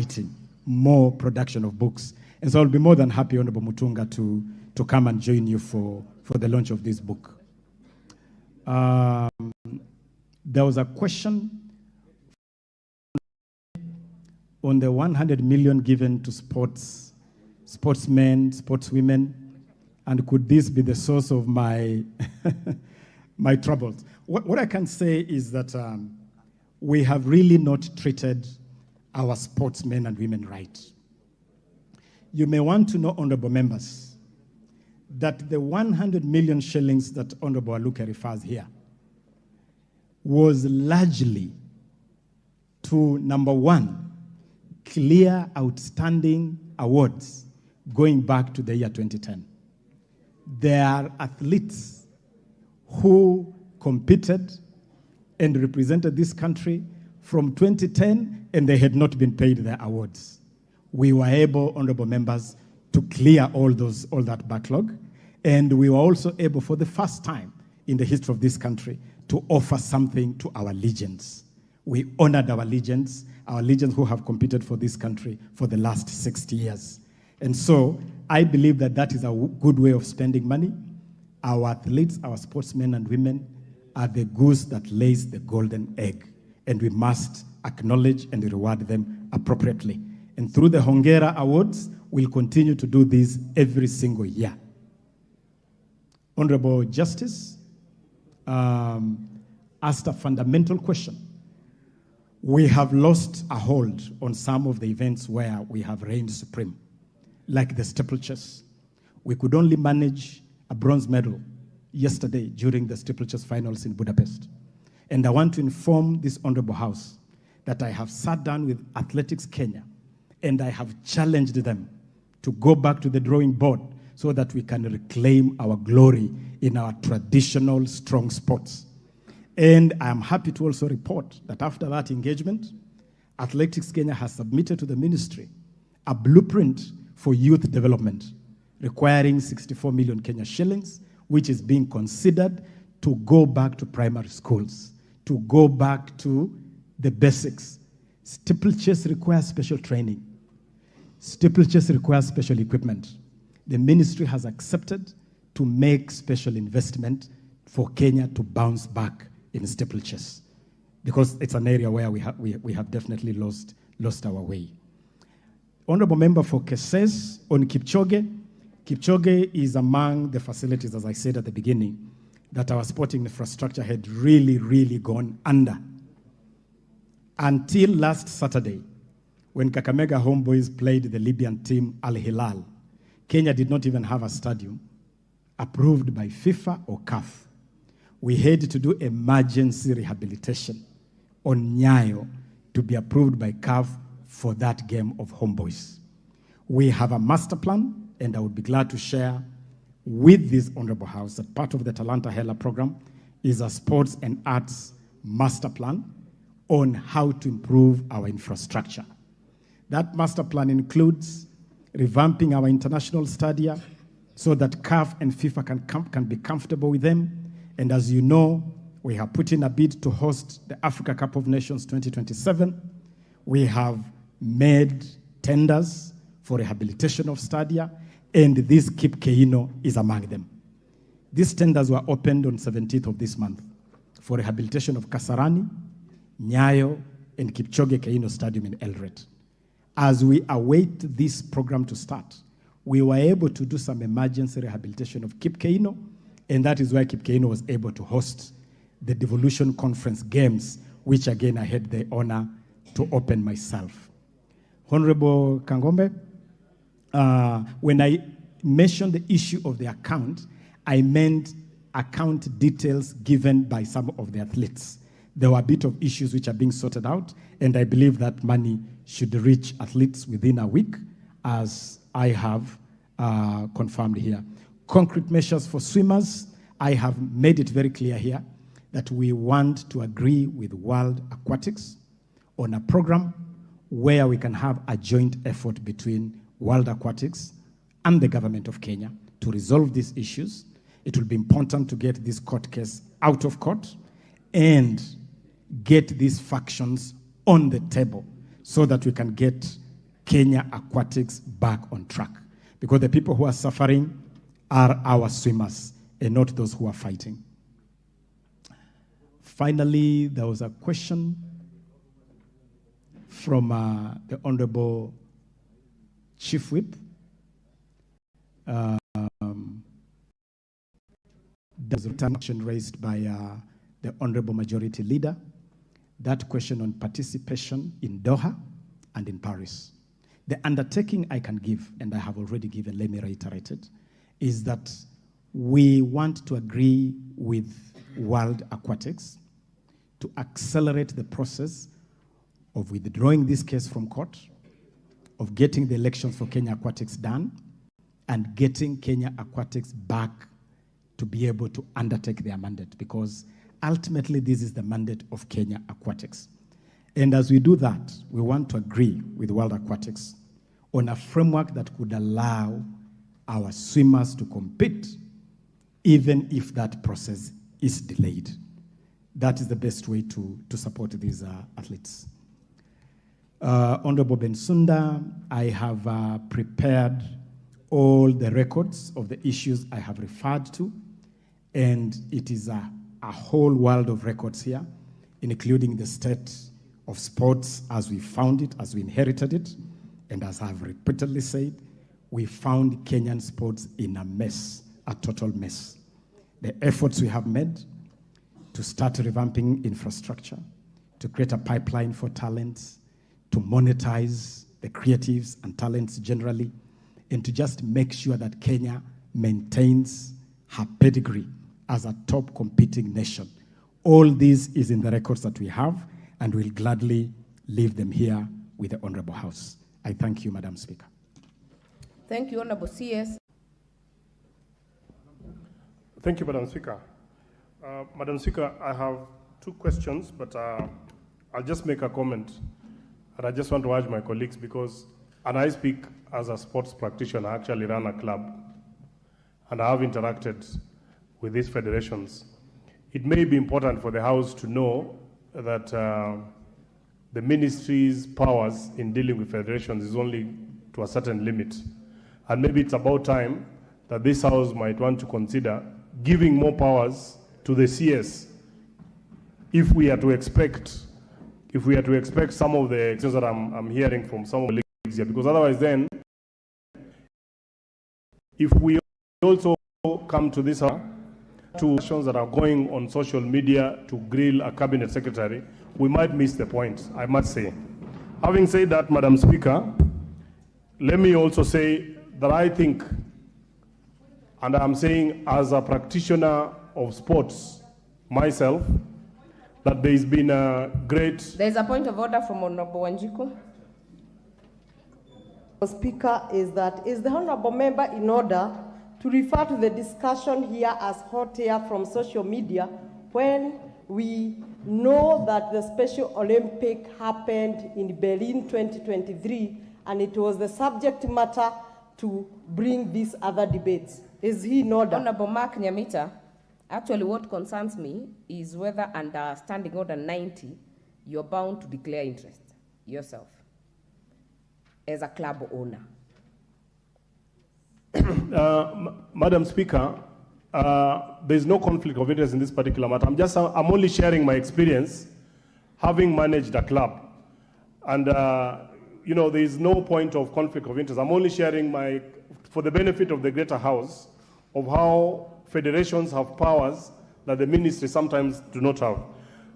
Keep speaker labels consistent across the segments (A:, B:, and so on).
A: writing, more production of books. And so I'll be more than happy, Honorable Mutunga, to come and join you for the launch of this book. There was a question on the 100 million given to sportsmen, sportswomen, and could this be the source of my my troubles? What I can say is that we have really not treated our sportsmen and women right. You may want to know, honorable members, that the 100 million shillings that Honorable Aluke refers here was largely to, number one, clear outstanding awards going back to the year 2010. There are athletes who competed and represented this country from 2010 and they had not been paid their awards. We were able, honorable members, to clear all that backlog, and we were also able, for the first time in the history of this country, to offer something to our legends. We honored our legends who have competed for this country for the last 60 years. And so I believe that that is a good way of spending money. Our athletes, our sportsmen and women are the goose that lays the golden egg, and we must acknowledge and reward them appropriately. And through the Hongera Awards, we'll continue to do this every single year. Honorable Justice asked a fundamental question. We have lost a hold on some of the events where we have reigned supreme, like the steeplechase. We could only manage a bronze medal yesterday during the steeplechase finals in Budapest. And I want to inform this honorable house that I have sat down with Athletics Kenya and I have challenged them to go back to the drawing board so that we can reclaim our glory in our traditional strong sports. And I am happy to also report that after that engagement, Athletics Kenya has submitted to the ministry a blueprint for youth development requiring 64 million Kenya shillings, which is being considered to go back to primary schools, to go back to the basics. Steeplechase requires special training. Steeplechase requires special equipment. The ministry has accepted to make special investment for Kenya to bounce back in steeplechase, because it's an area where we have definitely lost our way. Honorable member for Keses on Kipchoge. Kipchoge is among the facilities, as I said at the beginning, that our sporting infrastructure had really gone under. Until last Saturday, when Kakamega Homeboys played the Libyan team Al Hilal, Kenya did not even have a stadium approved by FIFA or CAF. We had to do emergency rehabilitation on Nyayo to be approved by CAF for that game of Homeboys. We have a master plan, and I would be glad to share with this honorable house that part of the Talanta Hela program is a sports and arts master plan on how to improve our infrastructure. That master plan includes revamping our international stadia so that CAF and FIFA can be comfortable with them. And as you know, we have put in a bid to host the Africa Cup of Nations 2027. We have made tenders for rehabilitation of stadia, and this Kip Keino is among them. These tenders were opened on 17th of this month for rehabilitation of Kasarani, Nyayo, and Kipchoge Keino Stadium in Eldoret. As we await this program to start, we were able to do some emergency rehabilitation of Kip Keino, and that is why Kip Keino was able to host the Devolution Conference Games, which again I had the honor to open myself. Honorable Kangombe, when I mentioned the issue of the account, I meant account details given by some of the athletes. There were a bit of issues which are being sorted out, and I believe that money should reach athletes within a week, as I have confirmed here. Concrete measures for swimmers, I have made it very clear here that we want to agree with World Aquatics on a program where we can have a joint effort between World Aquatics and the government of Kenya to resolve these issues. It will be important to get this court case out of court and get these factions on the table so that we can get Kenya aquatics back on track. Because the people who are suffering are our swimmers and not those who are fighting. Finally, there was a question from the Honorable Chief Whip. There was a question raised by the Honorable Majority Leader. That question on participation in Doha and in Paris. The undertaking I can give, and I have already given, let me reiterate it, is that we want to agree with World Aquatics to accelerate the process of withdrawing this case from court, of getting the elections for Kenya Aquatics done, and getting Kenya Aquatics back to be able to undertake their mandate, because ultimately this is the mandate of Kenya Aquatics. And as we do that, we want to agree with World Aquatics on a framework that could allow our swimmers to compete, even if that process is delayed. That is the best way to support these athletes. Honorable Bensunda, I have prepared all the records of the issues I have referred to, and it is a whole world of records here, including the state of sports as we found it, as we inherited it, and as I've repeatedly said, we found Kenyan sports in a mess, a total mess. The efforts we have made to start revamping infrastructure, to create a pipeline for talents, to monetize the creatives and talents generally, and to just make sure that Kenya maintains her pedigree as a top competing nation. All this is in the records that we have, and we'll gladly leave them here with the Honorable House. I thank you, Madam Speaker.
B: Thank you, Honorable CS.
C: Thank you, Madam Speaker. Madam Speaker, I have two questions, but I'll just make a comment. And I just want to urge my colleagues, because, and I speak as a sports practitioner, I actually run a club, and I have interacted with these federations. It may be important for the House to know that the ministry's powers in dealing with federations is only to a certain limit. And maybe it's about time that this House might want to consider giving more powers to the CS if we are to expect some of the actions that I'm hearing from some of the leagues here, because otherwise then, if we also come to this to actions that are going on social media to grill a cabinet secretary, we might miss the point, I must say. Having said that, Madam Speaker, let me also say that I think, and I'm saying as a practitioner of sports myself, that there's been a great...
B: There's a point of order from Honorable Wanjiku.
D: Speaker, is the Honorable Member in order to refer to the discussion here as hot air from social media when we know that the Special Olympic happened in Berlin 2023 and it was the subject matter to bring these other debates. Is he in order?
B: Honorable Mark Nyamita, actually what concerns me is whether under Standing Order 90, you're bound to declare interest yourself as a club owner.
C: Madam Speaker, there's no conflict of interest in this particular matter. I'm only sharing my experience having managed a club. And, there's no point of conflict of interest. I'm only sharing for the benefit of the greater House, of how federations have powers that the ministry sometimes do not have.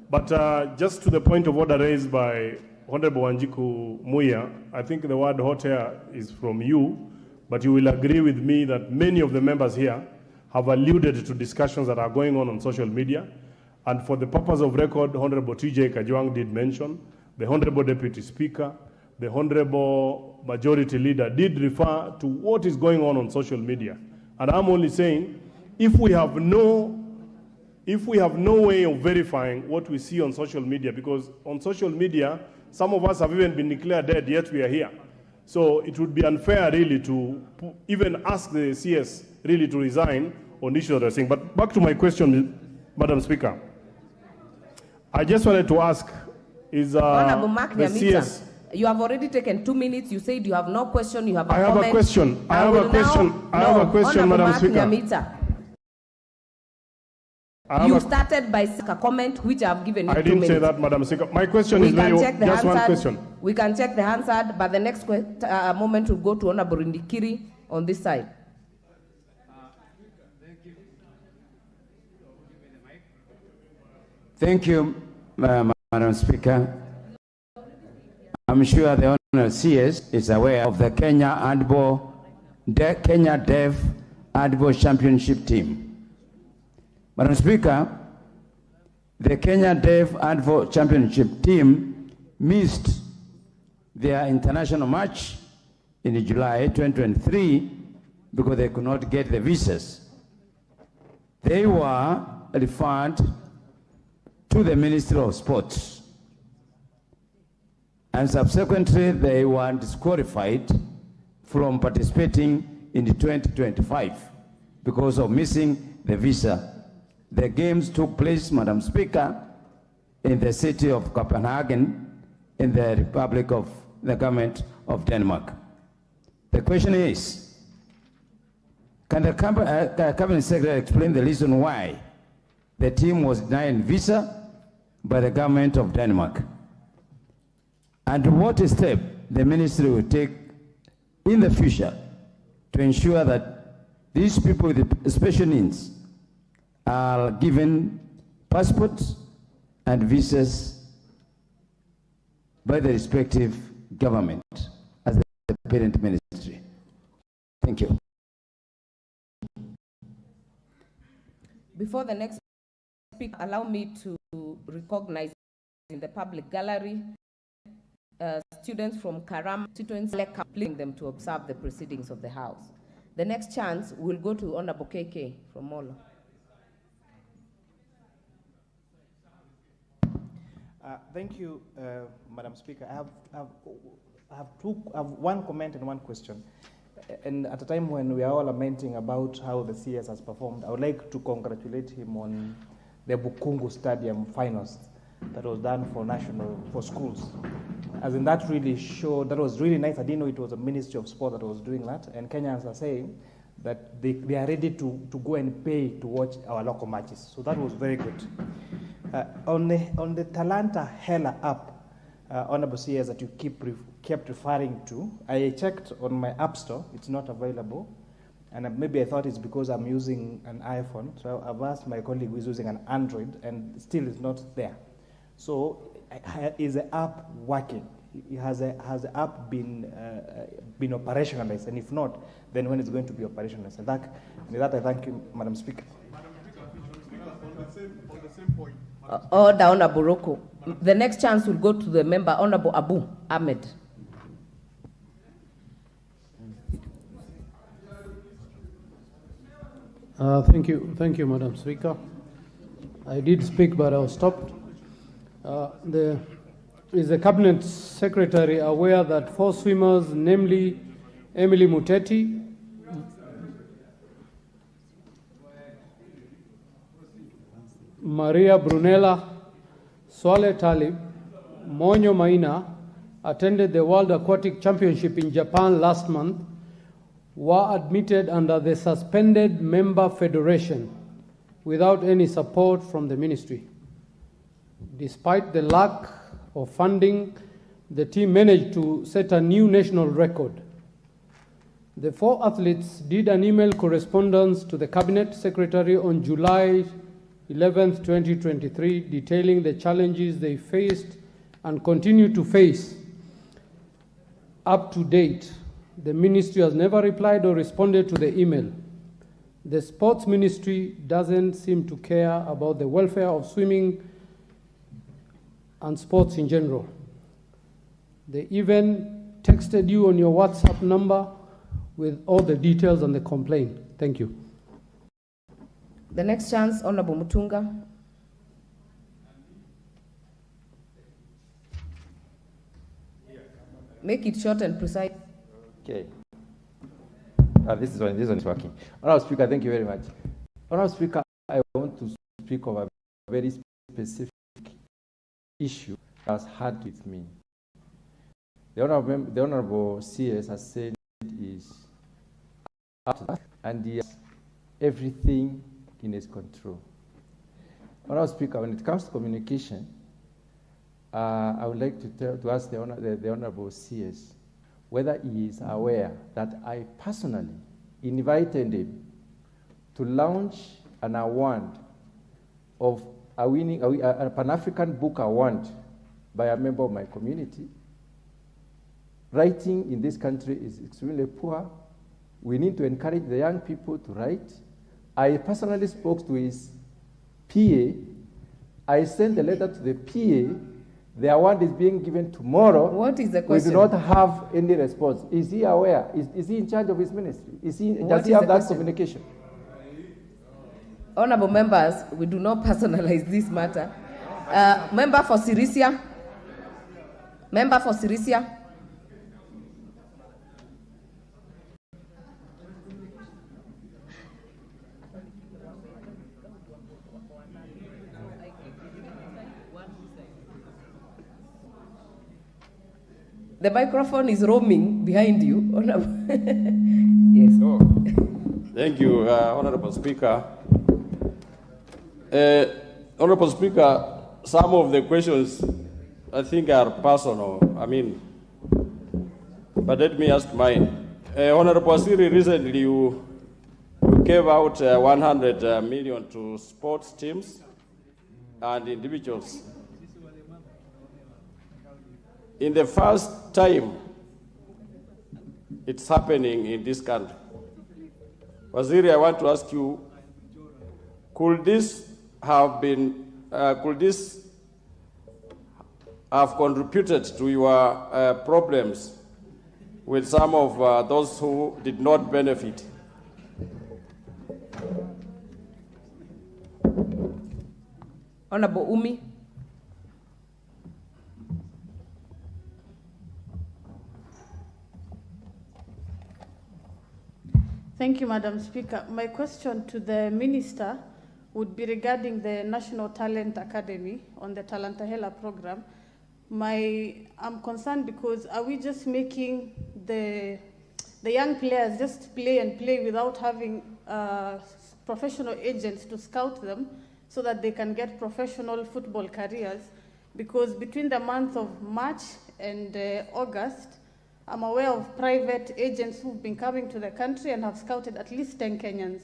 C: But just to the point of order raised by Honorable Wanjiku Muya, I think the word hot air is from you, but you will agree with me that many of the members here have alluded to discussions that are going on social media. And for the purpose of record, Honorable TJ Kajwang did mention, the Honorable Deputy Speaker, the Honorable Majority Leader did refer to what is going on social media. And I'm only saying, if we have no way of verifying what we see on social media, because on social media, some of us have even been declared dead, yet we are here. So it would be unfair really to even ask the CS really to resign on issues that are saying. But back to my question, Madam Speaker. I just wanted to ask, is the CS
B: You have already taken 2 minutes. You said you have no question. You have a
C: I have
B: comment.
C: a question. I have a question, Madam Speaker.
B: You started by a comment which I have given you 2 minutes.
C: I didn't say that, Madam Speaker. My question is just one question.
B: We can check the answer, but the next moment will go to Honorable Ndikiri on this side.
E: Thank you, Madam Speaker. I'm sure the Honourable CS is aware of the Kenya Deaf Handball Championship team. Madam Speaker, the Kenya Deaf Handball Championship team missed their international match in July 2023 because they could not get the visas. They were referred to the Ministry of Sports, and subsequently they were disqualified from participating in the 2025 because of missing the visa. The games took place, Madam Speaker, in the city of Copenhagen, in the Republic of the Government of Denmark. The question is, can the Cabinet Secretary explain the reason why the team was denied visa by the Government of Denmark? And what step the Ministry will take in the future to ensure that these people with special needs are given passports and visas by the respective government as the parent ministry. Thank you.
B: Before the next speaker, allow me to recognize in the public gallery students from Karam Anampeleka, pleading them to observe the proceedings of the House. The next chance will go to Honorable KK from Molo.
F: Thank you, Madam Speaker. I have one comment and one question. And at a time when we are all lamenting about how the CS has performed, I would like to congratulate him on the Bukungu Stadium finals that was done for schools. As in that really showed, that was really nice. I didn't know it was a Ministry of Sport that was doing that. And Kenyans are saying that they are ready to go and pay to watch our local matches. So that was very good. On the Talanta Hela app, Honorable CS, that you kept referring to, I checked on my app store, it's not available. And maybe I thought it's because I'm using an iPhone. So I've asked my colleague who's using an Android, and still it's not there. So is the app working? Has the app been operationalized? And if not, then when it's going to be operationalized? And that I thank you, Madam Speaker.
C: Madam Speaker, on the same point.
B: Order, Honorable Roko. The next chance will go to the member, Honorable Abu Ahmed.
G: Thank you, Madam Speaker. I did speak, but I was stopped. Is the Cabinet Secretary aware that 4 swimmers, namely Emily Muteti, Maria Brunella, Swale Talib, Monyo Maina, attended the World Aquatic Championship in Japan last month, were admitted under the suspended member federation without any support from the ministry. Despite the lack of funding, the team managed to set a new national record. The 4 athletes did an email correspondence to the Cabinet Secretary on July 11th, 2023, detailing the challenges they faced and continue to face. Up to date, the ministry has never replied or responded to the email. The sports ministry doesn't seem to care about the welfare of swimming and sports in general. They even texted you on your WhatsApp number with all the details on the complaint. Thank you.
B: The next chance, Honorable Mutunga. Make it short and precise.
H: Okay. This one is working. Honorable Speaker, thank you very much. Honorable Speaker, I want to speak of a very specific issue that was had with me. The Honorable CS has said is up to that, and he has everything in his control. Honorable Speaker, when it comes to communication, I would like to ask the Honorable CS whether he is aware that I personally invited him to launch an award of a Pan-African Book Award by a member of my community. Writing in this country is extremely poor. We need to encourage the young people to write. I personally spoke to his PA. I sent a letter to the PA. The award is being given tomorrow.
B: What is the question?
H: We do not have any response. Is he aware? Is he in charge of his ministry? Does he have that communication?
B: Honorable members, we do not personalize this matter. Member for Sirisia. Member for Sirisia. The microphone is roaming behind you. Yes.
I: Oh. Thank you, Honorable Speaker. Honorable Speaker, some of the questions I think are personal. But let me ask mine. Honorable Siri, recently you gave out 100 million to sports teams and individuals. In the first time it's happening in this country, Waziri, I want to ask you, could this have contributed to your problems with some of those who did not benefit?
B: Honorable Umi.
J: Thank you, Madam Speaker. My question to the Minister would be regarding the National Talent Academy on the Talantahela program. I'm concerned because are we just making the young players just play and play without having professional agents to scout them so that they can get professional football careers? Because between the month of March and August, I'm aware of private agents who've been coming to the country and have scouted at least 10 Kenyans.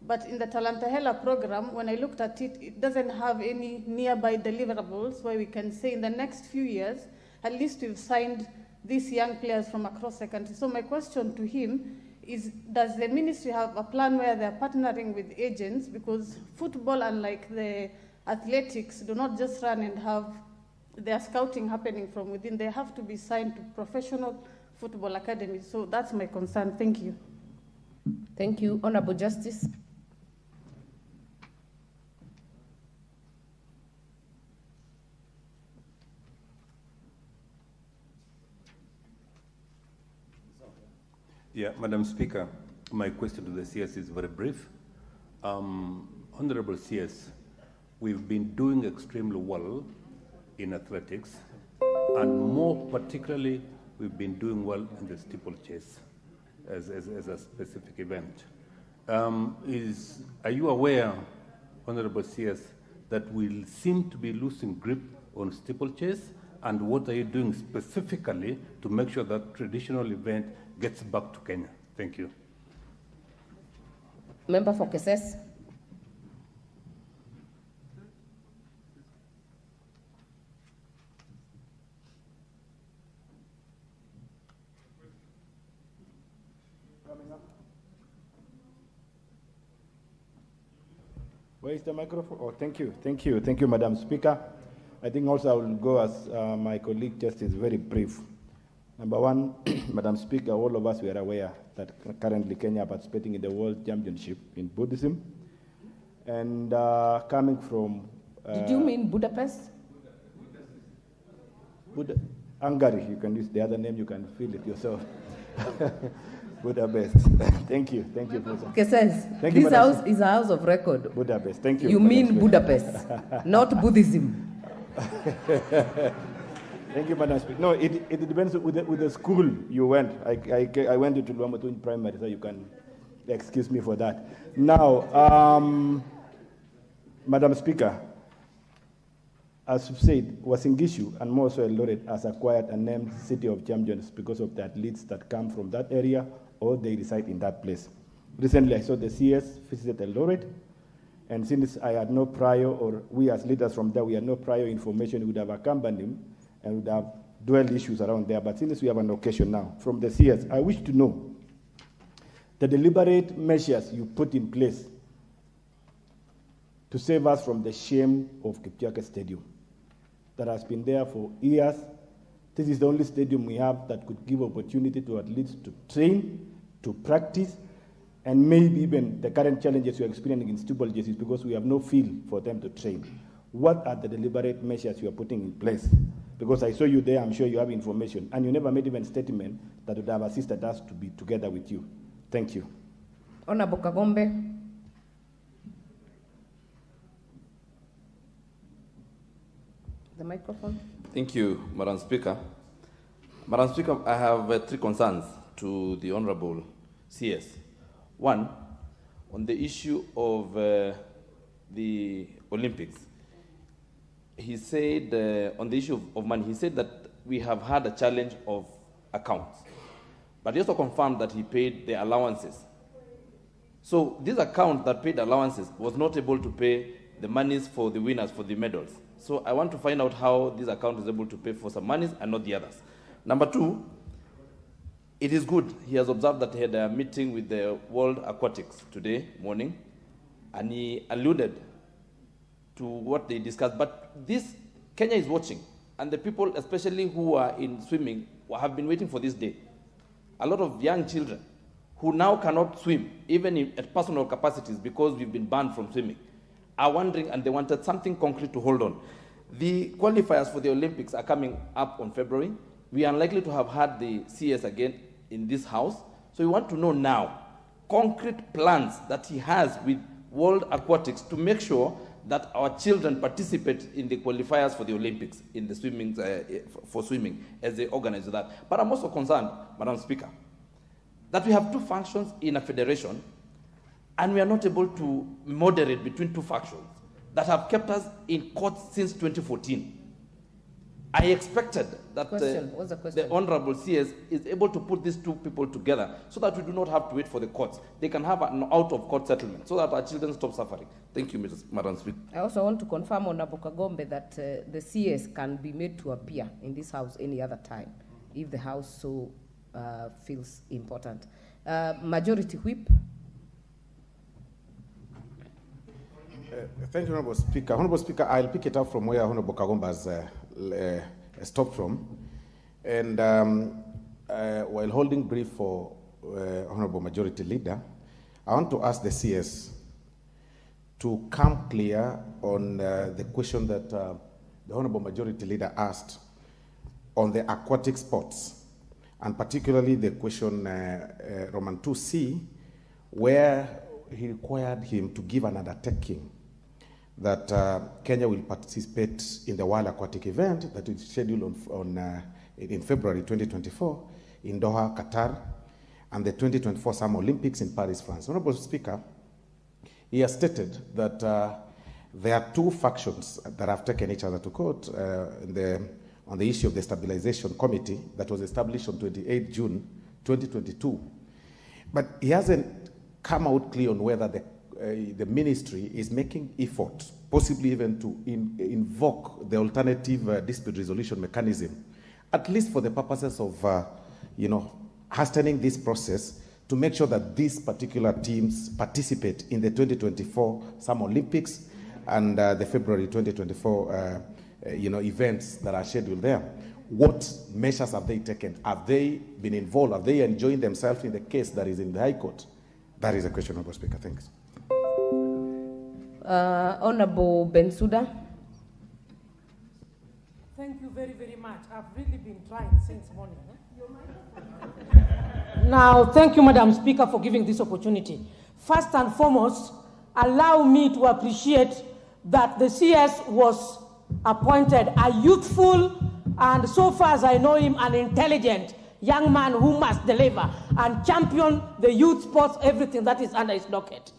J: But in the Talantahela program, when I looked at it, it doesn't have any nearby deliverables where we can say in the next few years, at least we've signed these young players from across the country. So my question to him is, does the ministry have a plan where they're partnering with agents? Because football, unlike the athletics, do not just run and have their scouting happening from within. They have to be signed to professional football academies. So that's my concern. Thank you.
B: Thank you. Honorable Justice.
K: Yeah, Madam Speaker, my question to the CS is very brief. Honorable CS, we've been doing extremely well in athletics, and more particularly, we've been doing well in the steeplechase as a specific event. Are you aware, Honorable CS, that we seem to be losing grip on steeplechase, and what are you doing specifically to make sure that traditional event gets back to Kenya? Thank you.
B: Member for Keses.
L: Where is the microphone? Oh, thank you, Madam Speaker. I think also I will go as my colleague Justice, very brief. Number one, Madam Speaker, all of us were aware that currently Kenya participating in the World Championship in Buddhism. And coming from...
B: Did you mean Budapest?
L: Hungary, you can use the other name, you can feel it yourself. Budapest. Thank you, Professor.
B: Keses,
L: Thank you,
B: this house is a house of record.
L: Budapest, thank you.
B: You mean Budapest, not Buddhism.
L: Thank you, Madam Speaker. No, it depends with the school you went. I went to Luamatuin Primary, so you can excuse me for that. Now, Madam Speaker, as you said, Wasingishu and more so Eldoret has acquired and named City of Champions because of the athletes that come from that area or they reside in that place. Recently, I saw the CS visited Eldoret, and since I had no prior, or we as leaders from there, we had no prior information, we would have accompanied him and would have dwelled issues around there. But since we have an occasion now, from the CS, I wish to know the deliberate measures you put in place to save us from the shame of Kipchoge Stadium that has been there for years. This is the only stadium we have that could give opportunity to athletes to train, to practice, and maybe even the current challenges we are experiencing in steeplechases is because we have no field for them to train. What are the deliberate measures you are putting in place? Because I saw you there, I'm sure you have information, and you never made even a statement that would have assisted us to be together with you. Thank you.
B: Honorable Kagombe. The microphone.
M: Thank you, Madam Speaker. Madam Speaker, I have 3 concerns to the Honorable CS. One, on the issue of the Olympics. He said, on the issue of money, he said that we have had a challenge of accounts. But he also confirmed that he paid the allowances. So this account that paid allowances was not able to pay the monies for the winners for the medals. So I want to find out how this account is able to pay for some monies and not the others. Number 2, it is good. He has observed that he had a meeting with the World Aquatics today morning, and he alluded to what they discussed. But this, Kenya is watching, and the people, especially who are in swimming, have been waiting for this day. A lot of young children who now cannot swim, even at personal capacities because we've been banned from swimming, are wondering, and they wanted something concrete to hold on. The qualifiers for the Olympics are coming up on February. We are unlikely to have had the CS again in this house. So we want to know now concrete plans that he has with World Aquatics to make sure that our children participate in the qualifiers for the Olympics in the swimming, for swimming, as they organize that. But I'm also concerned, Madam Speaker, that we have 2 functions in a federation, and we are not able to moderate between 2 factions that have kept us in court since 2014. I expected that the Honorable CS is able to put these 2 people together so that we do not have to wait for the courts. They can have an out-of-court settlement so that our children stop suffering. Thank you, Madam Speaker.
B: I also want to confirm, Honorable Kagombe, that the CS can be made to appear in this house any other time if the house so feels important. Majority Whip.
N: Thank you, Honorable Speaker. Honorable Speaker, I'll pick it up from where Honorable Kagomba has stopped from. And while holding brief for Honorable Majority Leader, I want to ask the CS to come clear on the question that the Honorable Majority Leader asked on the aquatic sports, and particularly the question Roman 2C, where he required him to give an undertaking that Kenya will participate in the World Aquatic event that is scheduled in February 2024 in Doha, Qatar, and the 2024 Summer Olympics in Paris, France. Honorable Speaker, he has stated that there are 2 factions that have taken each other to court on the issue of the Stabilization Committee that was established on 28 June 2022. But he hasn't come out clear on whether the ministry is making effort, possibly even to invoke the alternative dispute resolution mechanism, at least for the purposes of, hastening this process to make sure that these particular teams participate in the 2024 Summer Olympics and the February 2024, events that are scheduled there. What measures have they taken? Have they been involved? Have they enjoyed themselves in the case that is in the High Court? That is a question, Honorable Speaker. Thanks.
B: Honorable Bensouda.
O: Thank you very, very much. I've really been trying since morning. Now, thank you, Madam Speaker, for giving this opportunity. First and foremost, allow me to appreciate that the CS was appointed a youthful and so far as I know him, an intelligent young man who must deliver and champion the youth sports, everything that is under his docket.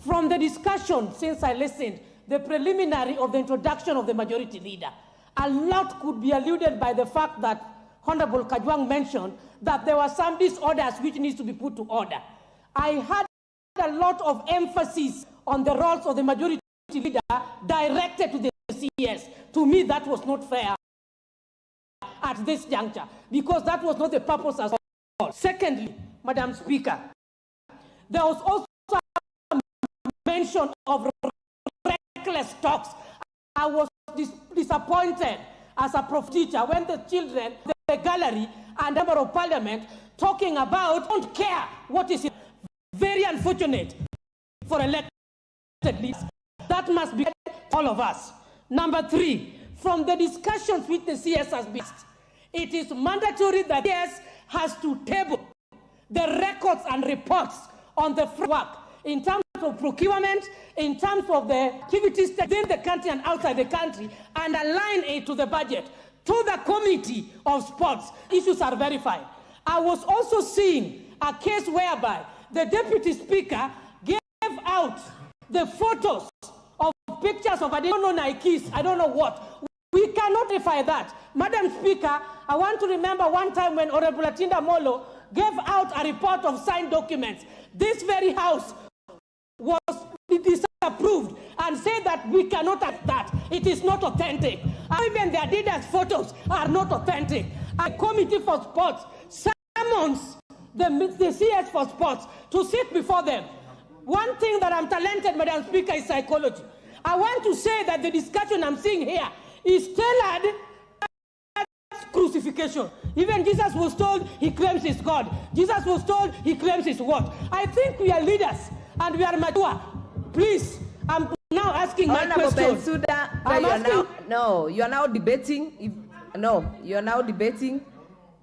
O: From the discussion, since I listened, the preliminary of the introduction of the majority leader, a lot could be alluded by the fact that Honorable Kajwang mentioned that there were some disorders which needs to be put to order. I had a lot of emphasis on the roles of the majority leader directed to the CS. To me, that was not fair at this juncture, because that was not the purpose at all. Secondly, Madam Speaker, there was also a mention of reckless talks. I was disappointed as a prof teacher when the children, the gallery and member of parliament talking about don't care what is it. Very unfortunate for elected leaders. That must be all of us. Number 3, from the discussions which the CS has been, it is mandatory that the CS has to table the records and reports on the framework in terms of procurement, in terms of the activities within the country and outside the country, and align it to the budget, to the Committee of Sports. Issues are verified. I was also seeing a case whereby the Deputy Speaker gave out the photos of pictures of, I don't know, Nikes, I don't know what. We cannot verify that. Madam Speaker, I want to remember one time when Honorable Atinda Molo gave out a report of signed documents. This very house was disapproved and said that we cannot have that. It is not authentic. Even the Adidas photos are not authentic. A committee for sports summons the CS for sports to sit before them. One thing that I'm talented, Madam Speaker, is psychology. I want to say that the discussion I'm seeing here is tailored crucifixion. Even Jesus was told he claims he's God. Jesus was told he claims he's what? I think we are leaders and we are mature. Please, I'm now asking my question.
B: You are now debating. You are now debating.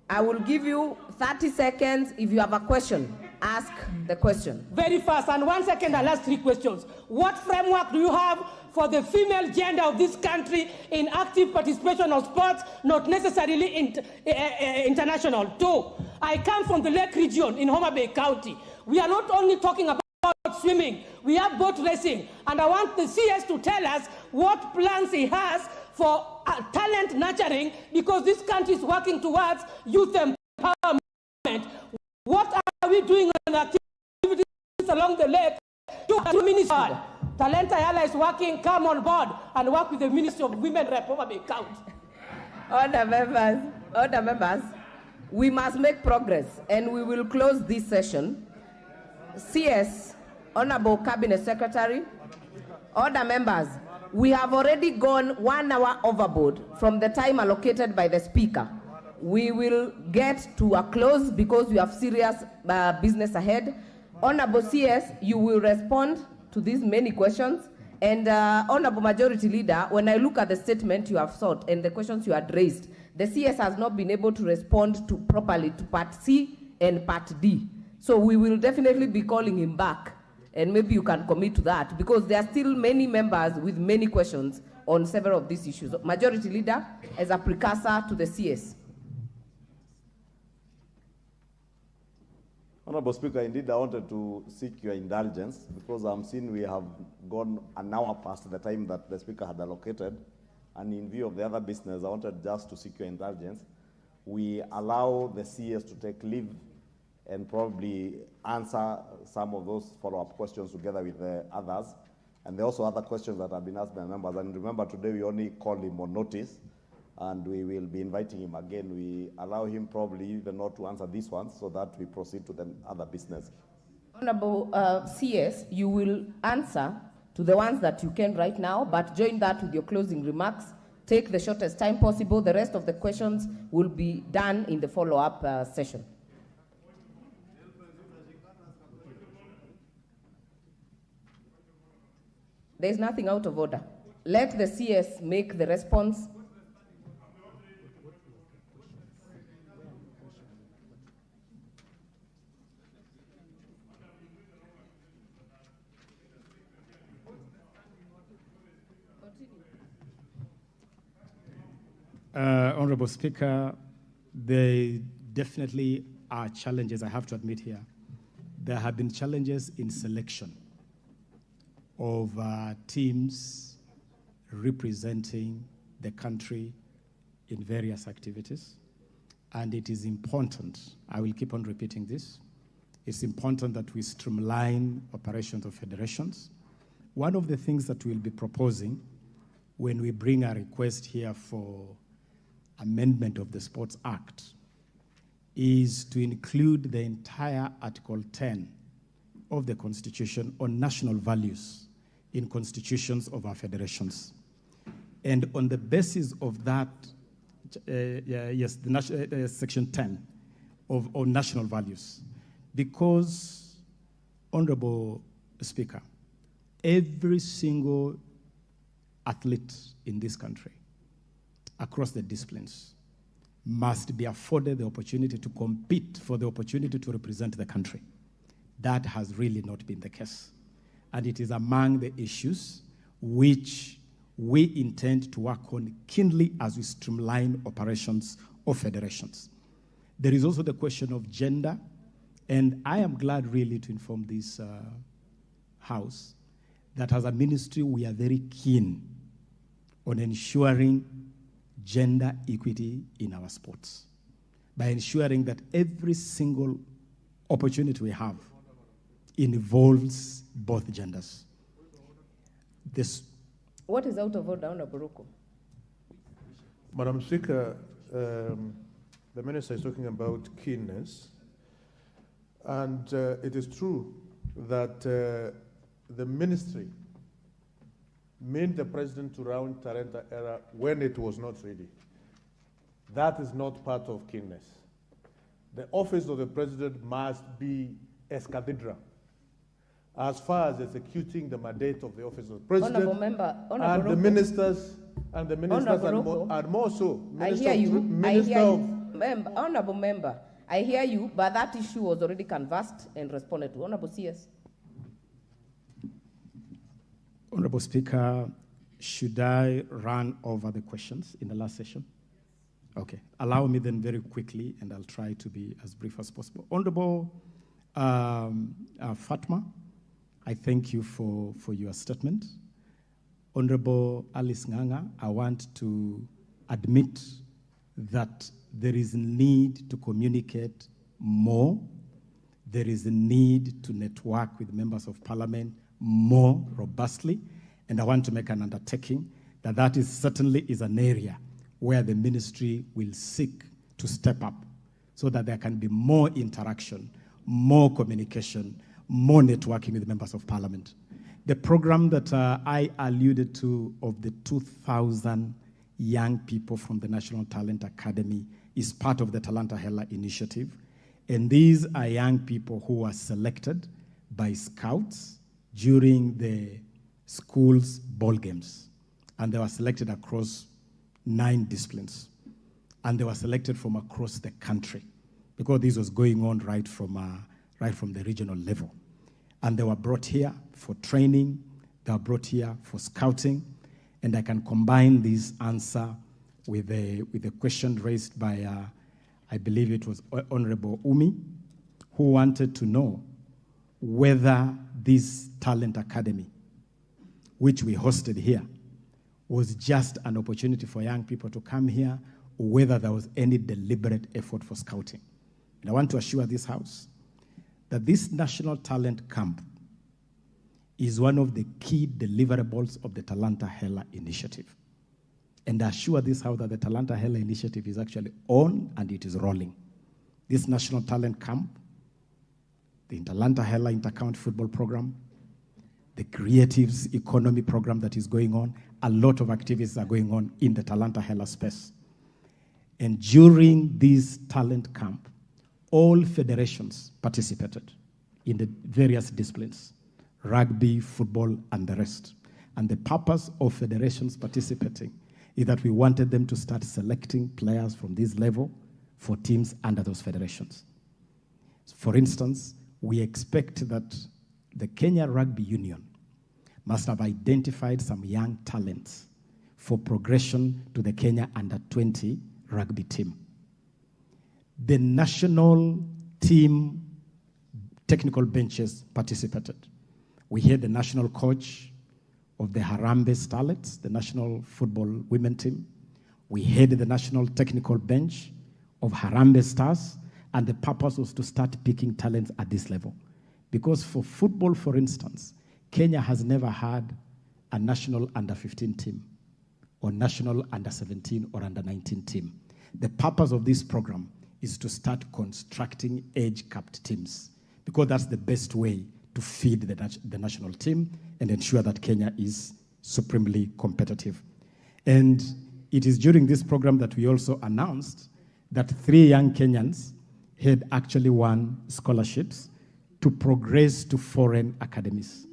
B: I will give you 30 seconds. If you have a question, ask the question.
O: Very fast, and 1 second, I'll ask 3 questions. What framework do you have for the female gender of this country in active participation of sports, not necessarily international? 2, I come from the Lake region in Homa Bay County. We are not only talking about swimming, we have boat racing, and I want the CS to tell us what plans he has for talent nurturing, because this country is working towards youth empowerment. What are we doing on activities along the lake? To Minister, Talent Ayala is working, come on board and work with the Ministry of Women Rep Homa Bay County.
B: Order members, we must make progress, and we will close this session. CS, Honorable Cabinet Secretary, order members, we have already gone 1 hour overboard from the time allocated by the Speaker. We will get to a close because we have serious business ahead. Honorable CS, you will respond to these many questions. And Honorable Majority Leader, when I look at the statement you have sought and the questions you had raised, the CS has not been able to respond properly to Part C and Part D. So we will definitely be calling him back. And maybe you can commit to that, because there are still many members with many questions on several of these issues. Majority Leader, as a precursor to the CS.
P: Honorable Speaker, indeed I wanted to seek your indulgence, because I'm seeing we have gone an hour past the time that the Speaker had allocated, and in view of the other business, I wanted just to seek your indulgence. We allow the CS to take leave and probably answer some of those follow-up questions together with the others. And there are also other questions that have been asked by members. And remember, today we only called him on notice, and we will be inviting him again. We allow him probably even not to answer these ones, so that we proceed to the other business.
B: Honorable CS, you will answer to the ones that you can right now, but join that with your closing remarks. Take the shortest time possible. The rest of the questions will be done in the follow-up session. There is nothing out of order. Let the CS make the response.
A: Honorable Speaker, there definitely are challenges, I have to admit here. There have been challenges in selection of teams representing the country in various activities. And it is important, I will keep on repeating this, it's important that we streamline operations of federations. One of the things that we'll be proposing when we bring a request here for amendment of the Sports Act is to include the entire Article 10 of the Constitution on national values in constitutions of our federations. And on the basis of that, Section 10 on national values, because, Honorable Speaker, every single athlete in this country, across the disciplines, must be afforded the opportunity to compete for the opportunity to represent the country. That has really not been the case. And it is among the issues which we intend to work on keenly as we streamline operations of federations. There is also the question of gender, and I am glad really to inform this House that as a ministry we are very keen on ensuring gender equity in our sports by ensuring that every single opportunity we have involves both genders.
B: What is out of order, Honorable Ruku?
Q: Madam Speaker, the Minister is talking about keenness, and it is true that the Ministry made the President to round Talenta era when it was not ready. That is not part of keenness. The office of the President must be as cathedral as far as executing the mandate of the office of the President and the ministers and more so.
B: I hear you. Honorable Member, I hear you, but that issue was already canvassed and responded to. Honorable CS.
A: Honorable Speaker, should I run over the questions in the last session? Okay. Allow me then very quickly, and I'll try to be as brief as possible. Honorable Fatma, I thank you for your statement. Honorable Alice Nganga, I want to admit that there is a need to communicate more. There is a need to network with members of parliament more robustly, and I want to make an undertaking that is certainly an area where the ministry will seek to step up so that there can be more interaction, more communication, more networking with members of parliament. The program that I alluded to of the 2,000 young people from the National Talent Academy is part of the Talanta Hela initiative. And these are young people who were selected by scouts during the school's ball games. And they were selected across 9 disciplines. And they were selected from across the country because this was going on right from the regional level. And they were brought here for training. They were brought here for scouting. And I can combine this answer with a question raised by, I believe it was Honorable Umi, who wanted to know whether this talent academy, which we hosted here, was just an opportunity for young people to come here, or whether there was any deliberate effort for scouting. And I want to assure this House that this National Talent Camp is one of the key deliverables of the Talanta Hela initiative. And I assure this House that the Talanta Hela initiative is actually on and it is rolling. This National Talent Camp, the Talanta Hela Intercount Football Program, the Creatives Economy Program that is going on, a lot of activities are going on in the Talanta Hela space. And during this talent camp, all federations participated in the various disciplines, rugby, football, and the rest. And the purpose of federations participating is that we wanted them to start selecting players from this level for teams under those federations. For instance, we expect that the Kenya Rugby Union must have identified some young talents for progression to the Kenya Under-20 rugby team. The national team technical benches participated. We had the national coach of the Harambee Starlets, the national football women team. We had the national technical bench of Harambee Stars, and the purpose was to start picking talents at this level. Because for football, for instance, Kenya has never had a national under-15 team or national under-17 or under-19 team. The purpose of this program is to start constructing age-capped teams, because that's the best way to feed the national team and ensure that Kenya is supremely competitive. And it is during this program that we also announced that 3 young Kenyans had actually won scholarships to progress to foreign academies.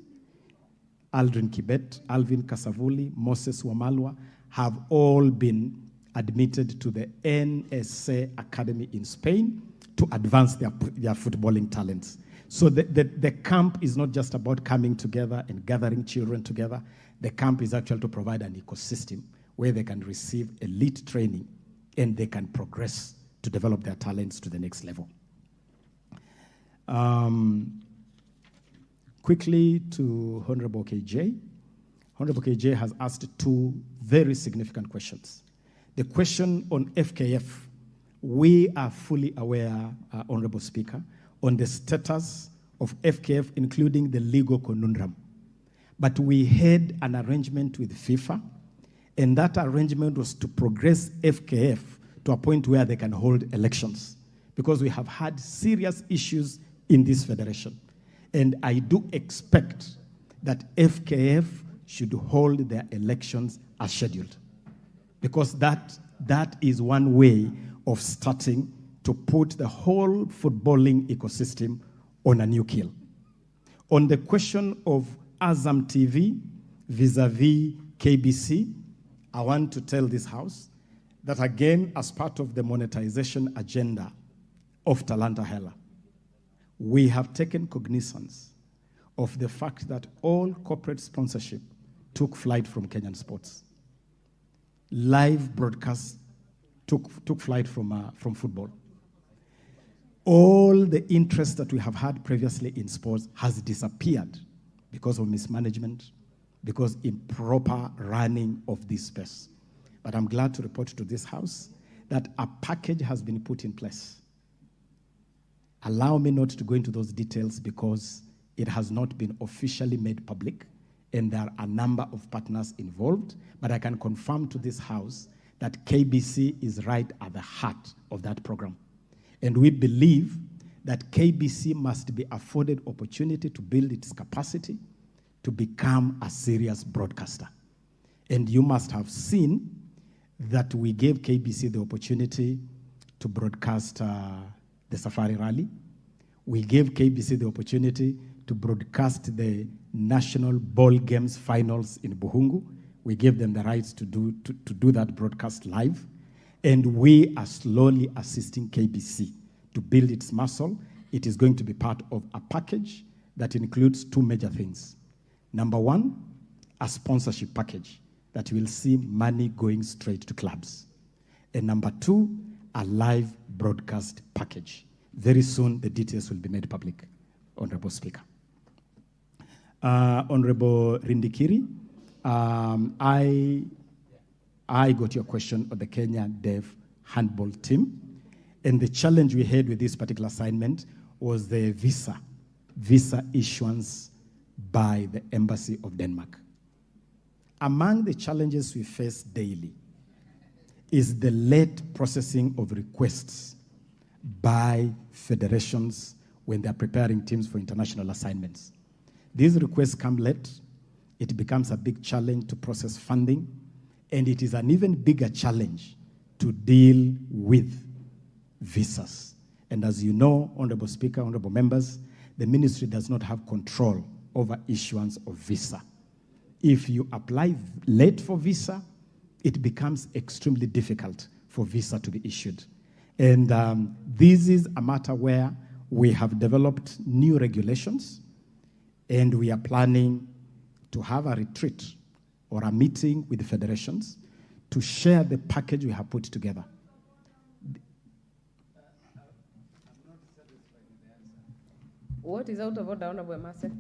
A: Aldrin Kibet, Alvin Kasavuli, Moses Wamalwa have all been admitted to the NSA Academy in Spain to advance their footballing talents. So the camp is not just about coming together and gathering children together. The camp is actually to provide an ecosystem where they can receive elite training and they can progress to develop their talents to the next level. Quickly to Honorable KJ. Honorable KJ has asked 2 very significant questions. The question on FKF, we are fully aware, Honorable Speaker, on the status of FKF, including the legal conundrum. But we had an arrangement with FIFA, and that arrangement was to progress FKF to a point where they can hold elections, because we have had serious issues in this federation. And I do expect that FKF should hold their elections as scheduled, because that is one way of starting to put the whole footballing ecosystem on a new keel. On the question of Azam TV vis-a-vis KBC, I want to tell this House that again, as part of the monetization agenda of Talanta Hela, we have taken cognizance of the fact that all corporate sponsorship took flight from Kenyan sports. Live broadcasts took flight from football. All the interest that we have had previously in sports has disappeared because of mismanagement, because improper running of this space. But I'm glad to report to this House that a package has been put in place. Allow me not to go into those details because it has not been officially made public, and there are a number of partners involved, but I can confirm to this House that KBC is right at the heart of that program. And we believe that KBC must be afforded opportunity to build its capacity to become a serious broadcaster. And you must have seen that we gave KBC the opportunity to broadcast the Safari Rally. We gave KBC the opportunity to broadcast the National Ball Games finals in Buhungu. We gave them the rights to do that broadcast live. And we are slowly assisting KBC to build its muscle. It is going to be part of a package that includes 2 major things. Number 1, a sponsorship package that will see money going straight to clubs. And number 2, a live broadcast package. Very soon, the details will be made public, Honorable Speaker. Honorable Rindikiri, I got your question on the Kenya Deaf handball team. And the challenge we had with this particular assignment was the visa issuance by the Embassy of Denmark. Among the challenges we face daily is the late processing of requests by federations when they're preparing teams for international assignments. These requests come late. It becomes a big challenge to process funding, and it is an even bigger challenge to deal with visas. And as you know, Honorable Speaker, Honorable Members, the ministry does not have control over issuance of visa. If you apply late for visa, it becomes extremely difficult for visa to be issued. And this is a matter where we have developed new regulations, and we are planning to have a retreat or a meeting with the federations to share the package we have put together.
B: What is out of order, Honorable Master?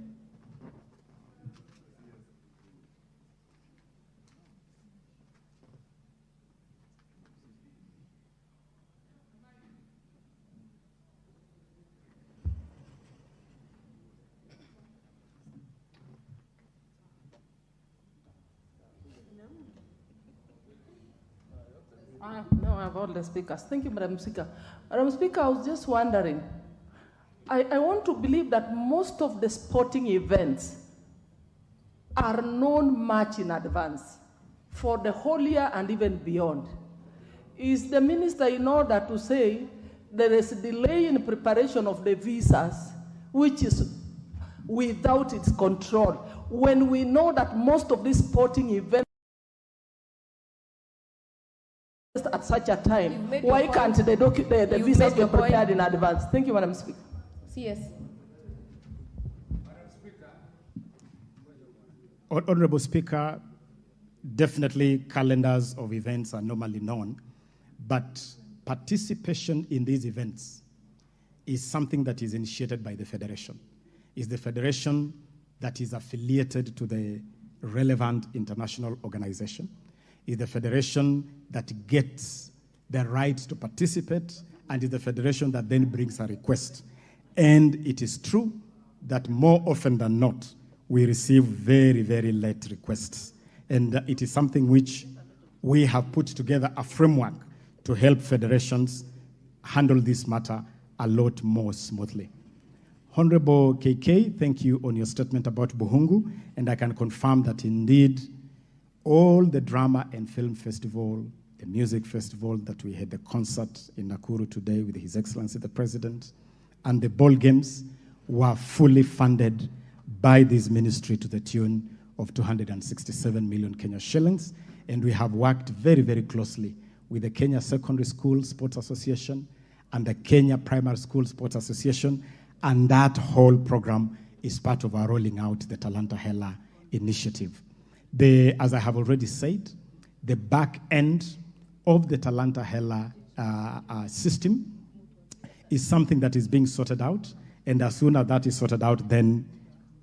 R: Now I have all the speakers. Thank you, Madam Speaker. Madam Speaker, I was just wondering, I want to believe that most of the sporting events are known much in advance for the whole year and even beyond. Is the minister in order to say there is a delay in preparation of the visas, which is without its control, when we know that most of these sporting events at such a time? Why can't the visas be prepared in advance? Thank you, Madam Speaker.
B: Yes.
A: Honorable Speaker, definitely calendars of events are normally known, but participation in these events is something that is initiated by the Federation. It's the Federation that is affiliated to the relevant international organization. It's the Federation that gets the right to participate, and it's the Federation that then brings a request. And it is true that more often than not, we receive very, very late requests. And it is something which we have put together a framework to help federations handle this matter a lot more smoothly. Honorable KK, thank you on your statement about Buhungu, and I can confirm that indeed all the drama and film festival, the music festival that we had, the concert in Nakuru today with His Excellency the President, and the ball games were fully funded by this ministry to the tune of 267 million Kenya shillings. And we have worked very, very closely with the Kenya Secondary School Sports Association and the Kenya Primary School Sports Association. And that whole program is part of our rolling out the Talanta Hela initiative. As I have already said, the back end of the Talanta Hela system is something that is being sorted out, and as soon as that is sorted out, then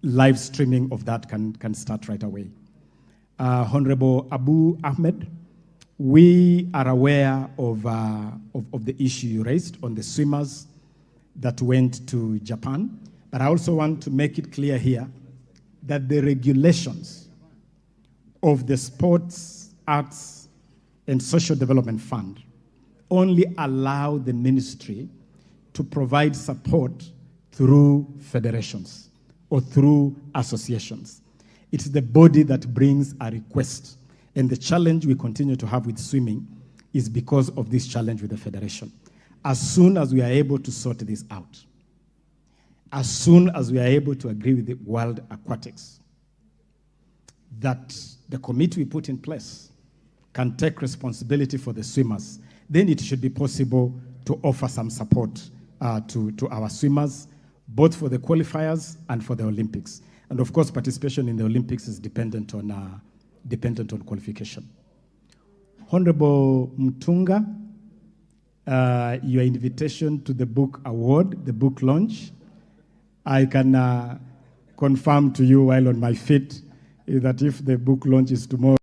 A: live streaming of that can start right away. Honorable Abu Ahmed, we are aware of the issue you raised on the swimmers that went to Japan, but I also want to make it clear here that the regulations of the Sports, Arts, and Social Development Fund only allow the ministry to provide support through federations or through associations. It's the body that brings a request. And the challenge we continue to have with swimming is because of this challenge with the federation. As soon as we are able to sort this out, as soon as we are able to agree with the World Aquatics, that the committee we put in place can take responsibility for the swimmers, then it should be possible to offer some support to our swimmers, both for the qualifiers and for the Olympics. And of course, participation in the Olympics is dependent on qualification. Honorable Mtunga, your invitation to the book award, the book launch, I can confirm to you while on my feet that if the book launch is tomorrow,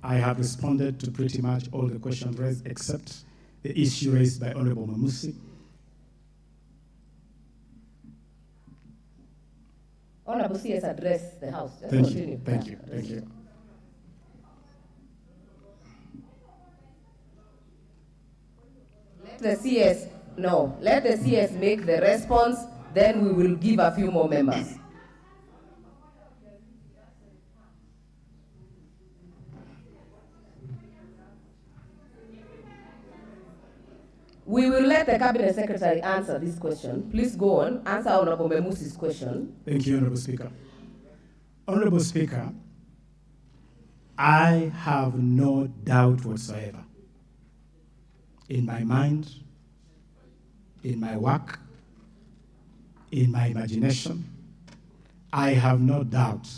A: I have responded to pretty much all the questions raised except the issue raised by Honorable Mamusi.
B: Honorable CS addressed the House. Just
A: Thank
B: continue.
A: you. Thank you. Thank you.
B: Let the CS, no, let the CS make the response, then we will give a few more members. We will let the Cabinet Secretary answer this question. Please go on, answer Honorable Memusi's question.
A: Thank you, Honorable Speaker. Honorable Speaker, I have no doubt whatsoever in my mind, in my work, in my imagination, I have no doubt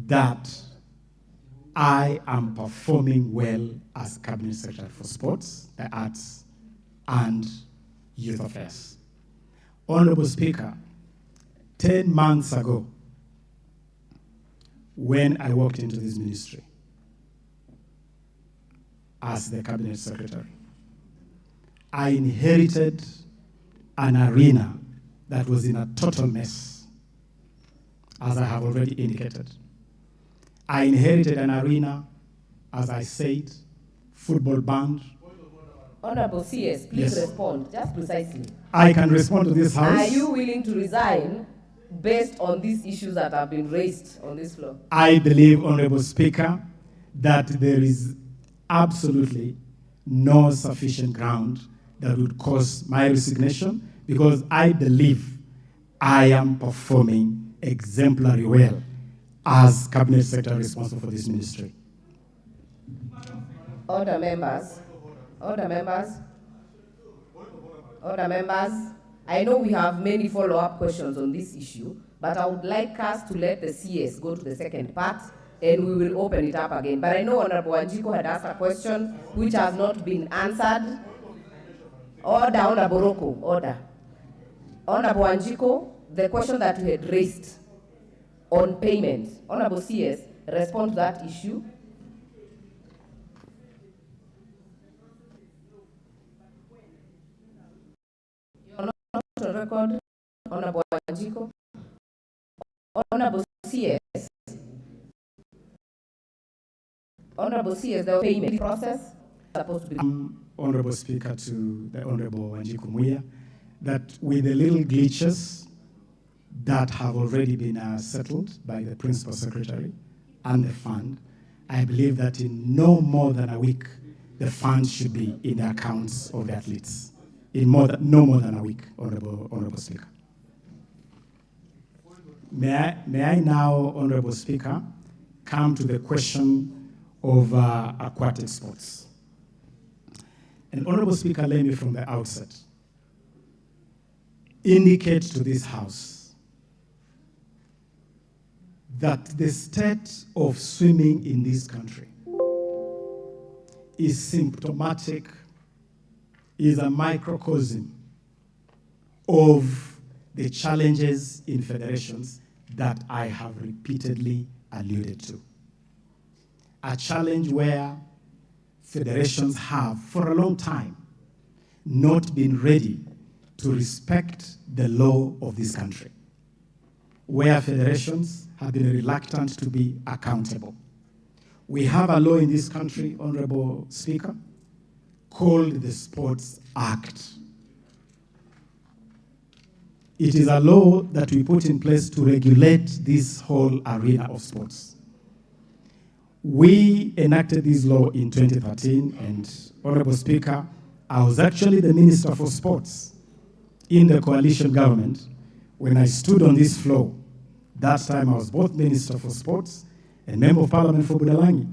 A: that I am performing well as Cabinet Secretary for Sports, the Arts, and Youth Affairs. Honorable Speaker, 10 months ago, when I walked into this ministry as the Cabinet Secretary, I inherited an arena that was in a total mess, as I have already indicated. I inherited an arena, as I said, football banned.
B: Honorable CS, please respond, just precisely.
A: I can respond to this House.
B: Are you willing to resign based on these issues that have been raised on this floor?
A: I believe, Honorable Speaker, that there is absolutely no sufficient ground that would cause my resignation, because I believe I am performing exemplary well as Cabinet Secretary responsible for this ministry.
B: Order members. Order members. Order members. I know we have many follow-up questions on this issue, but I would like us to let the CS go to the second part, and we will open it up again. But I know Honorable Wanjiku had asked a question which has not been answered. Order, Honorable Roko, order. Honorable Wanjiku, the question that we had raised on payment, Honorable CS, respond to that issue. On record, Honorable Wanjiku. Honorable CS. Honorable CS, the payment process supposed to be.
A: Honorable Speaker, to the Honorable Wanjiku Muya, that with the little glitches that have already been settled by the Principal Secretary and the fund, I believe that in no more than a week, the funds should be in the accounts of the athletes. In no more than a week, Honorable Speaker. May I now, Honorable Speaker, come to the question of aquatic sports. And Honorable Speaker, let me from the outset indicate to this House that the state of swimming in this country is symptomatic, is a microcosm of the challenges in federations that I have repeatedly alluded to. A challenge where federations have, for a long time, not been ready to respect the law of this country, where federations have been reluctant to be accountable. We have a law in this country, Honorable Speaker, called the Sports Act. It is a law that we put in place to regulate this whole arena of sports. We enacted this law in 2013, and Honorable Speaker, I was actually the Minister for Sports in the coalition government when I stood on this floor. That time I was both Minister for Sports and Member of Parliament for Budalangi,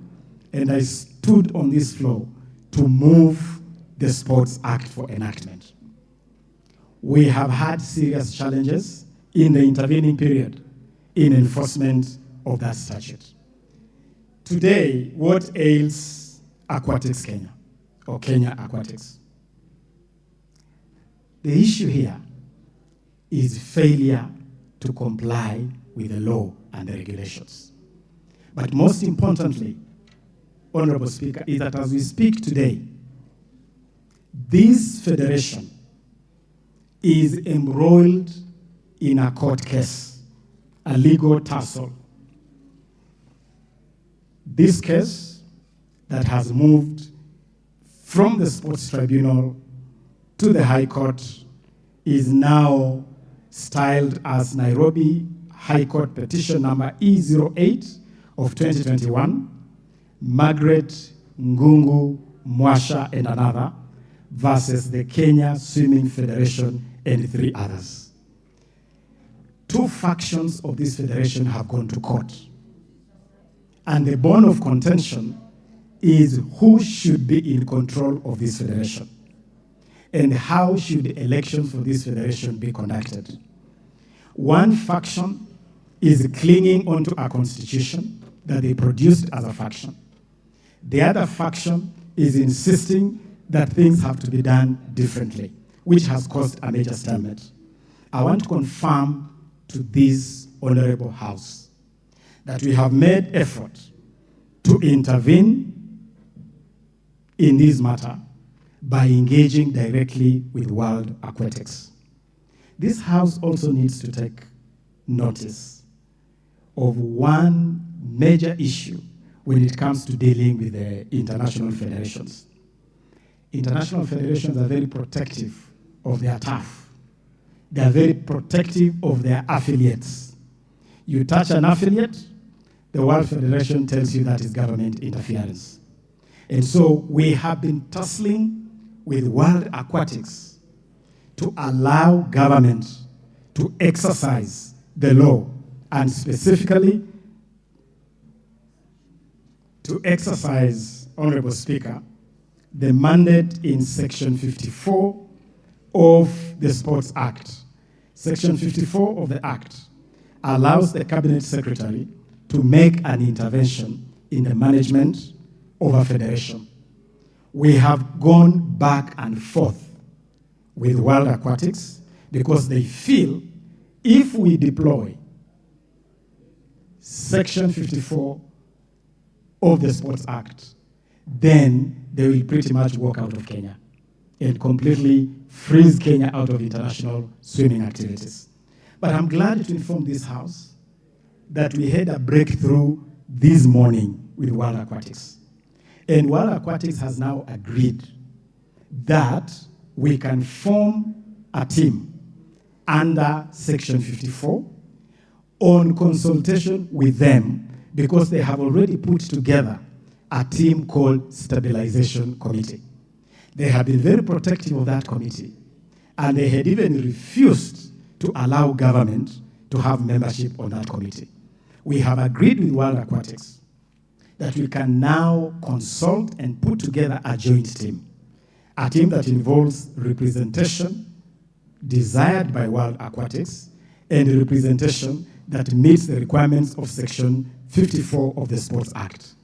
A: and I stood on this floor to move the Sports Act for enactment. We have had serious challenges in the intervening period in enforcement of that statute. Today, what ails Aquatics Kenya, or Kenya Aquatics? The issue here is failure to comply with the law and the regulations. But most importantly, Honorable Speaker, is that as we speak today, this federation is embroiled in a court case, a legal tussle. This case that has moved from the Sports Tribunal to the High Court is now styled as Nairobi High Court Petition number E08 of 2021, Margaret Ngungu Mwasha and another, versus the Kenya Swimming Federation and 3 others. 2 factions of this federation have gone to court. And the bone of contention is who should be in control of this federation and how should elections for this federation be conducted. One faction is clinging onto a constitution that they produced as a faction. The other faction is insisting that things have to be done differently, which has caused a major stalemate. I want to confirm to this honorable House that we have made effort to intervene in this matter by engaging directly with World Aquatics. This House also needs to take notice of one major issue when it comes to dealing with the international federations. International federations are very protective of their turf. They are very protective of their affiliates. You touch an affiliate, the World Federation tells you that is government interference. And so we have been tussling with World Aquatics to allow government to exercise the law, and specifically to exercise, Honorable Speaker, the mandate in Section 54 of the Sports Act. Section 54 of the Act allows the Cabinet Secretary to make an intervention in the management of a federation. We have gone back and forth with World Aquatics because they feel if we deploy Section 54 of the Sports Act, then they will pretty much walk out of Kenya and completely freeze Kenya out of international swimming activities. But I'm glad to inform this House that we had a breakthrough this morning with World Aquatics. And World Aquatics has now agreed that we can form a team under Section 54 on consultation with them, because they have already put together a team called Stabilization Committee. They have been very protective of that committee, and they had even refused to allow government to have membership on that committee. We have agreed with World Aquatics that we can now consult and put together a joint team, a team that involves representation desired by World Aquatics and representation that meets the requirements of Section 54 of the Sports Act.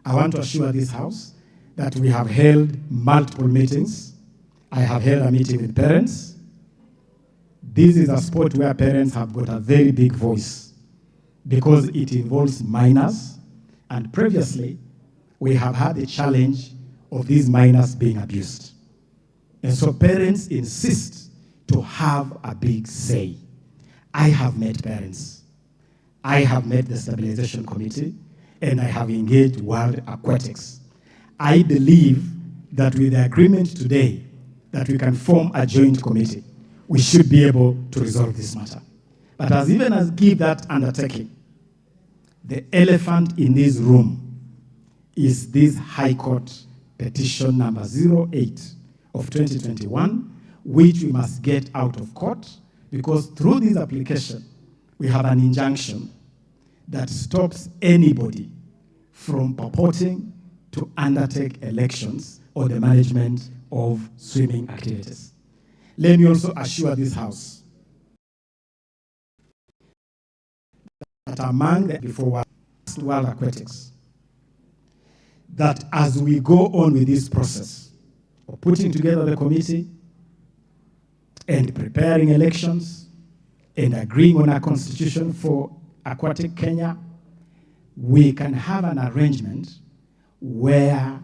A: I want to assure this House that we have held multiple meetings. I have held a meeting with parents. This is a sport where parents have got a very big voice because it involves minors, and previously we have had the challenge of these minors being abused. And so parents insist to have a big say. I have met parents. I have met the Stabilization Committee, and I have engaged World Aquatics. I believe that with the agreement today that we can form a joint committee, we should be able to resolve this matter. But as even as give that undertaking, the elephant in this room is this High Court petition number 08 of 2021, which we must get out of court, because through this application, we have an injunction that stops anybody from purporting to undertake elections or the management of swimming activities. Let me also assure this House that among the before World Aquatics, that as we go on with this process of putting together the committee and preparing elections and agreeing on a constitution for Aquatic Kenya, we can have an arrangement where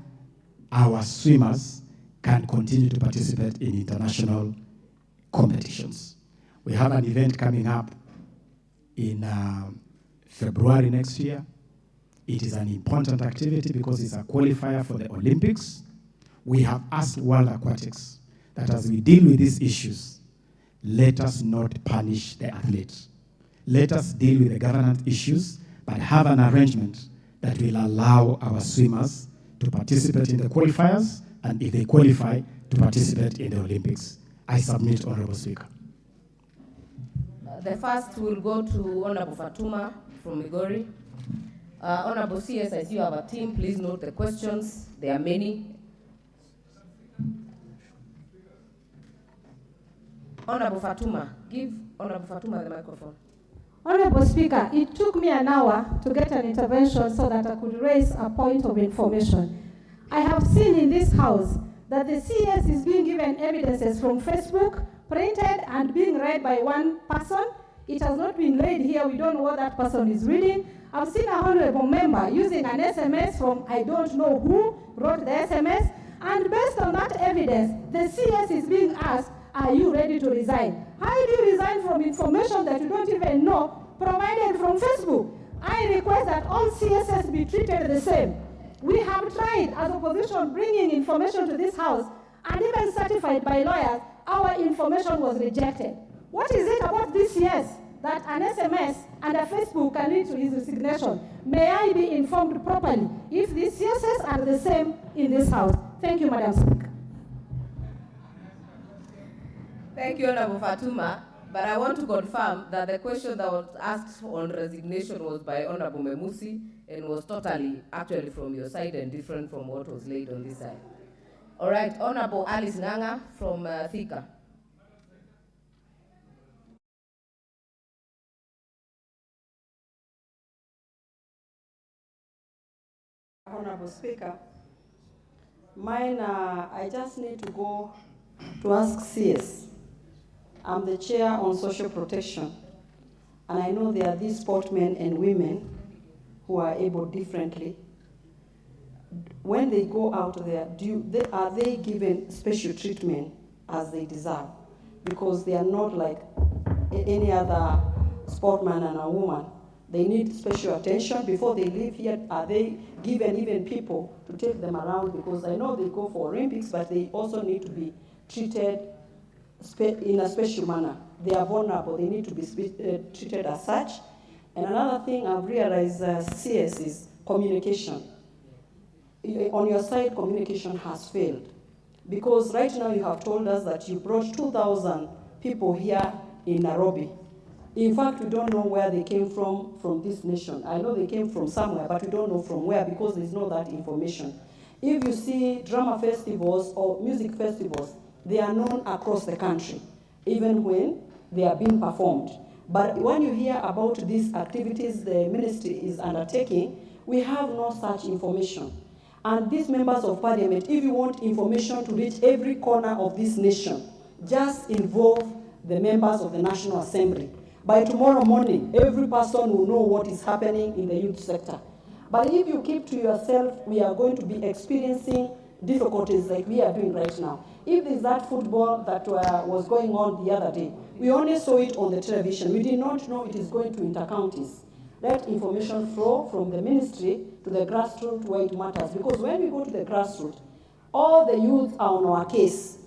A: our swimmers can continue to participate in international competitions. We have an event coming up in February next year. It is an important activity because it's a qualifier for the Olympics. We have asked World Aquatics that as we deal with these issues, let us not punish the athletes. Let us deal with the governance issues, but have an arrangement that will allow our swimmers to participate in the qualifiers, and if they qualify, to participate in the Olympics. I submit, Honorable Speaker.
B: The first will go to Honorable Fatuma from Migori. Honorable CS, I see you have a team. Please note the questions. There are many. Honorable Fatuma, give Honorable Fatuma the microphone.
S: Honorable Speaker, it took me an hour to get an intervention so that I could raise a point of information. I have seen in this House that the CS is being given evidences from Facebook, printed and being read by one person. It has not been read here. We don't know what that person is reading. I've seen a honorable member using an SMS from I don't know who wrote the SMS, and based on that evidence, the CS is being asked, are you ready to resign? How do you resign from information that you don't even know provided from Facebook? I request that all CSS be treated the same. We have tried as opposition bringing information to this House and even certified by lawyers, our information was rejected. What is it about this CS that an SMS and a Facebook can lead to his resignation? May I be informed properly if these CSS are the same in this House? Thank you, Madam Speaker.
B: Thank you, Honorable Fatuma. But I want to confirm that the question that was asked on resignation was by Honorable Memusi and was totally actually from your side and different from what was laid on this side. All right, Honorable Alice Nganga from Thika.
D: Honorable Speaker, I just need to go to ask CS. I'm the chair on social protection, and I know there are these sportsmen and women who are able differently. When they go out there, are they given special treatment as they deserve? Because they are not like any other sportsman and a woman. They need special attention before they leave here. Are they given even people to take them around? Because I know they go for Olympics, but they also need to be treated in a special manner. They are vulnerable. They need to be treated as such. And another thing I've realized, CS, is communication. On your side, communication has failed. Because right now you have told us that you brought 2,000 people here in Nairobi. In fact, we don't know where they came from this nation. I know they came from somewhere, but we don't know from where because there's no that information. If you see drama festivals or music festivals, they are known across the country, even when they are being performed. But when you hear about these activities the ministry is undertaking, we have no such information. And these members of parliament, if you want information to reach every corner of this nation, just involve the members of the National Assembly. By tomorrow morning, every person will know what is happening in the youth sector. But if you keep to yourself, we are going to be experiencing difficulties like we are doing right now. If there's that football that was going on the other day, we only saw it on the television. We did not know it is going to inter-counties. Let information flow from the ministry to the grassroots where it matters. Because when we go to the grassroots, all the youth are on our case.